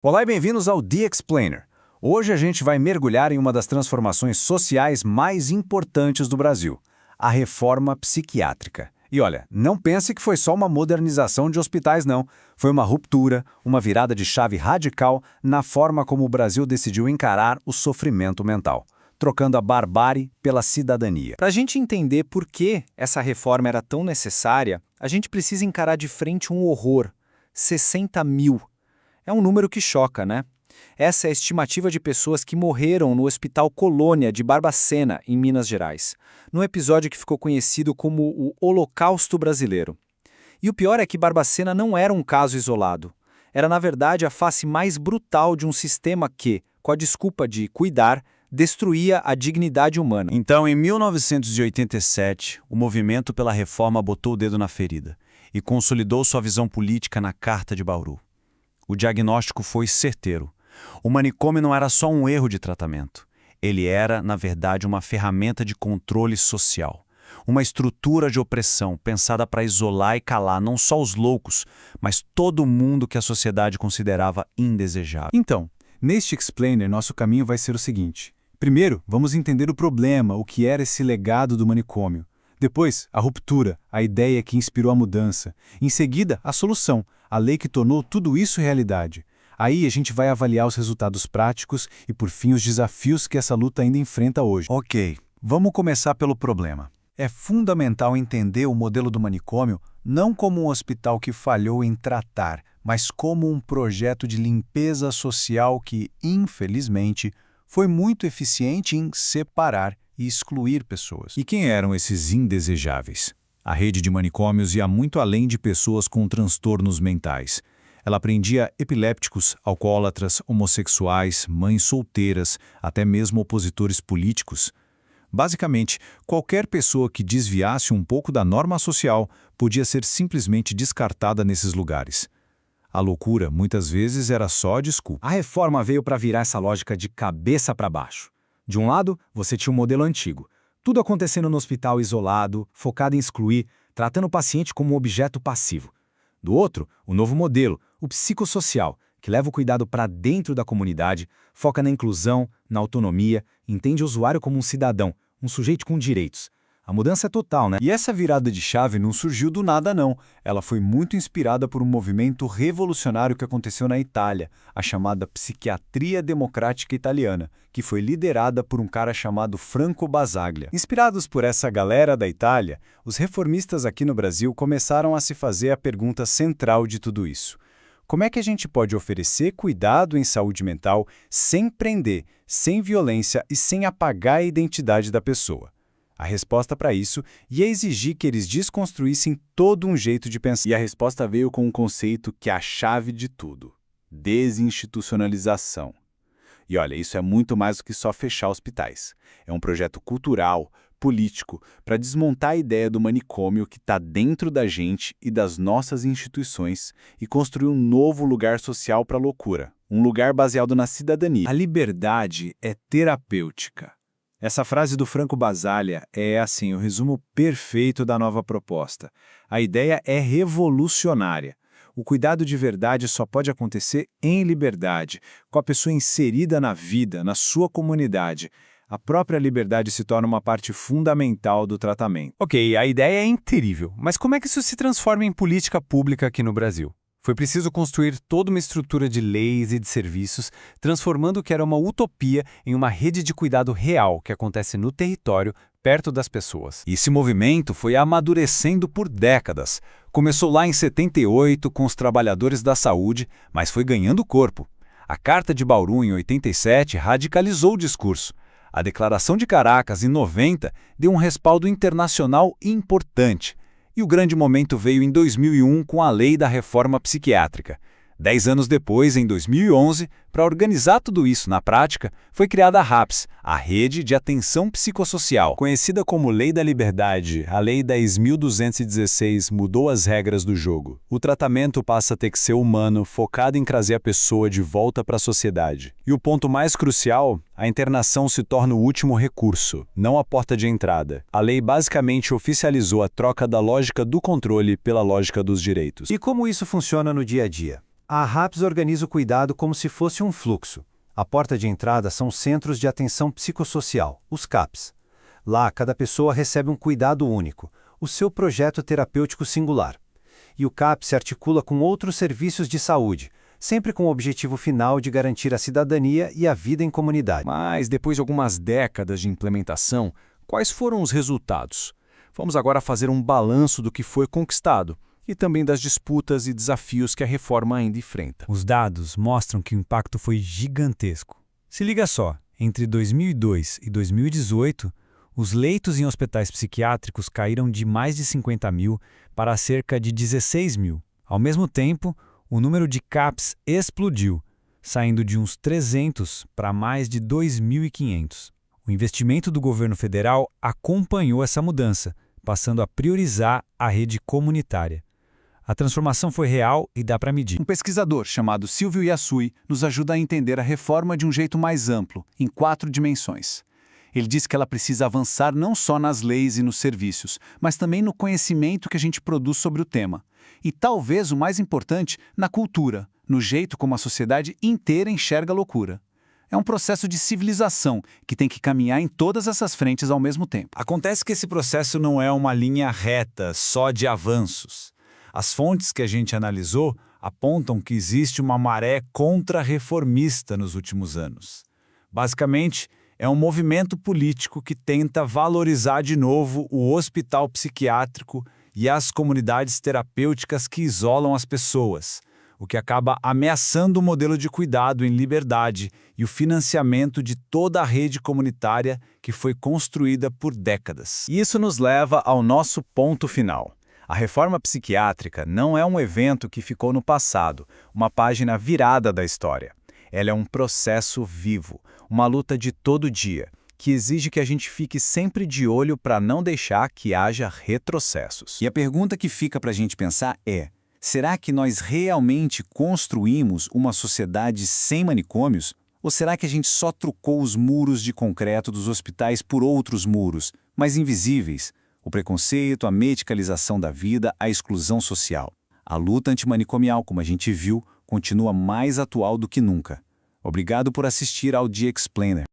Olá e bem-vindos ao The Explainer. Hoje a gente vai mergulhar em uma das transformações sociais mais importantes do Brasil, a reforma psiquiátrica. E olha, não pense que foi só uma modernização de hospitais, não. Foi uma ruptura, uma virada de chave radical na forma como o Brasil decidiu encarar o sofrimento mental, trocando a barbárie pela cidadania. Para a gente entender por que essa reforma era tão necessária, a gente precisa encarar de frente um horror: 60 mil. É um número que choca, né? Essa é a estimativa de pessoas que morreram no Hospital Colônia de Barbacena, em Minas Gerais, num episódio que ficou conhecido como o Holocausto Brasileiro. E o pior é que Barbacena não era um caso isolado. Era, na verdade, a face mais brutal de um sistema que, com a desculpa de cuidar, destruía a dignidade humana. Então, em 1987, o movimento pela reforma botou o dedo na ferida e consolidou sua visão política na Carta de Bauru. O diagnóstico foi certeiro. O manicômio não era só um erro de tratamento. Ele era, na verdade, uma ferramenta de controle social. Uma estrutura de opressão pensada para isolar e calar não só os loucos, mas todo mundo que a sociedade considerava indesejável. Então, neste Explainer, nosso caminho vai ser o seguinte. Primeiro, vamos entender o problema, o que era esse legado do manicômio. Depois, a ruptura, a ideia que inspirou a mudança. Em seguida, a solução, a lei que tornou tudo isso realidade. Aí a gente vai avaliar os resultados práticos e, por fim, os desafios que essa luta ainda enfrenta hoje. Ok, vamos começar pelo problema. É fundamental entender o modelo do manicômio não como um hospital que falhou em tratar, mas como um projeto de limpeza social que, infelizmente, foi muito eficiente em separar e excluir pessoas. E quem eram esses indesejáveis? A rede de manicômios ia muito além de pessoas com transtornos mentais. Ela prendia epilépticos, alcoólatras, homossexuais, mães solteiras, até mesmo opositores políticos. Basicamente, qualquer pessoa que desviasse um pouco da norma social podia ser simplesmente descartada nesses lugares. A loucura, muitas vezes, era só desculpa. A reforma veio para virar essa lógica de cabeça para baixo. De um lado, você tinha o modelo antigo. Tudo acontecendo no hospital isolado, focado em excluir, tratando o paciente como um objeto passivo. Do outro, o novo modelo, o psicossocial, que leva o cuidado para dentro da comunidade, foca na inclusão, na autonomia, entende o usuário como um cidadão, um sujeito com direitos. A mudança é total, né? E essa virada de chave não surgiu do nada, não. Ela foi muito inspirada por um movimento revolucionário que aconteceu na Itália, a chamada Psiquiatria Democrática Italiana, que foi liderada por um cara chamado Franco Basaglia. Inspirados por essa galera da Itália, os reformistas aqui no Brasil começaram a se fazer a pergunta central de tudo isso. Como é que a gente pode oferecer cuidado em saúde mental sem prender, sem violência e sem apagar a identidade da pessoa? A resposta para isso ia exigir que eles desconstruíssem todo um jeito de pensar. E a resposta veio com um conceito que é a chave de tudo: desinstitucionalização. E olha, isso é muito mais do que só fechar hospitais. É um projeto cultural, político, para desmontar a ideia do manicômio que está dentro da gente e das nossas instituições e construir um novo lugar social para a loucura. Um lugar baseado na cidadania. A liberdade é terapêutica. Essa frase do Franco Basaglia é, assim, o resumo perfeito da nova proposta. A ideia é revolucionária. O cuidado de verdade só pode acontecer em liberdade, com a pessoa inserida na vida, na sua comunidade. A própria liberdade se torna uma parte fundamental do tratamento. Ok, a ideia é incrível, mas como é que isso se transforma em política pública aqui no Brasil? Foi preciso construir toda uma estrutura de leis e de serviços, transformando o que era uma utopia em uma rede de cuidado real que acontece no território, perto das pessoas. Esse movimento foi amadurecendo por décadas. Começou lá em 78 com os trabalhadores da saúde, mas foi ganhando corpo. A Carta de Bauru, em 87, radicalizou o discurso. A Declaração de Caracas, em 90, deu um respaldo internacional importante. E o grande momento veio em 2001 com a Lei da Reforma Psiquiátrica. 10 anos depois, em 2011, para organizar tudo isso na prática, foi criada a RAPS, a Rede de Atenção Psicossocial. Conhecida como Lei da Liberdade, a Lei 10.216 mudou as regras do jogo. O tratamento passa a ter que ser humano, focado em trazer a pessoa de volta para a sociedade. E o ponto mais crucial, a internação se torna o último recurso, não a porta de entrada. A lei basicamente oficializou a troca da lógica do controle pela lógica dos direitos. E como isso funciona no dia a dia? A RAPS organiza o cuidado como se fosse um fluxo. A porta de entrada são os Centros de Atenção Psicossocial, os CAPs. Lá, cada pessoa recebe um cuidado único, o seu projeto terapêutico singular. E o CAP se articula com outros serviços de saúde, sempre com o objetivo final de garantir a cidadania e a vida em comunidade. Mas, depois de algumas décadas de implementação, quais foram os resultados? Vamos agora fazer um balanço do que foi conquistado e também das disputas e desafios que a reforma ainda enfrenta. Os dados mostram que o impacto foi gigantesco. Se liga só, entre 2002 e 2018, os leitos em hospitais psiquiátricos caíram de mais de 50 mil para cerca de 16 mil. Ao mesmo tempo, o número de CAPs explodiu, saindo de uns 300 para mais de 2.500. O investimento do governo federal acompanhou essa mudança, passando a priorizar a rede comunitária. A transformação foi real e dá para medir. Um pesquisador chamado Silvio Yasui nos ajuda a entender a reforma de um jeito mais amplo, em 4 dimensões. Ele diz que ela precisa avançar não só nas leis e nos serviços, mas também no conhecimento que a gente produz sobre o tema. E talvez o mais importante, na cultura, no jeito como a sociedade inteira enxerga a loucura. É um processo de civilização que tem que caminhar em todas essas frentes ao mesmo tempo. Acontece que esse processo não é uma linha reta, só de avanços. As fontes que a gente analisou apontam que existe uma maré contra-reformista nos últimos anos. Basicamente, é um movimento político que tenta valorizar de novo o hospital psiquiátrico e as comunidades terapêuticas que isolam as pessoas, o que acaba ameaçando o modelo de cuidado em liberdade e o financiamento de toda a rede comunitária que foi construída por décadas. Isso nos leva ao nosso ponto final. A reforma psiquiátrica não é um evento que ficou no passado, uma página virada da história. Ela é um processo vivo, uma luta de todo dia, que exige que a gente fique sempre de olho para não deixar que haja retrocessos. E a pergunta que fica para a gente pensar é: será que nós realmente construímos uma sociedade sem manicômios? Ou será que a gente só trocou os muros de concreto dos hospitais por outros muros, mais invisíveis? O preconceito, a medicalização da vida, a exclusão social. A luta antimanicomial, como a gente viu, continua mais atual do que nunca. Obrigado por assistir ao The Explainer.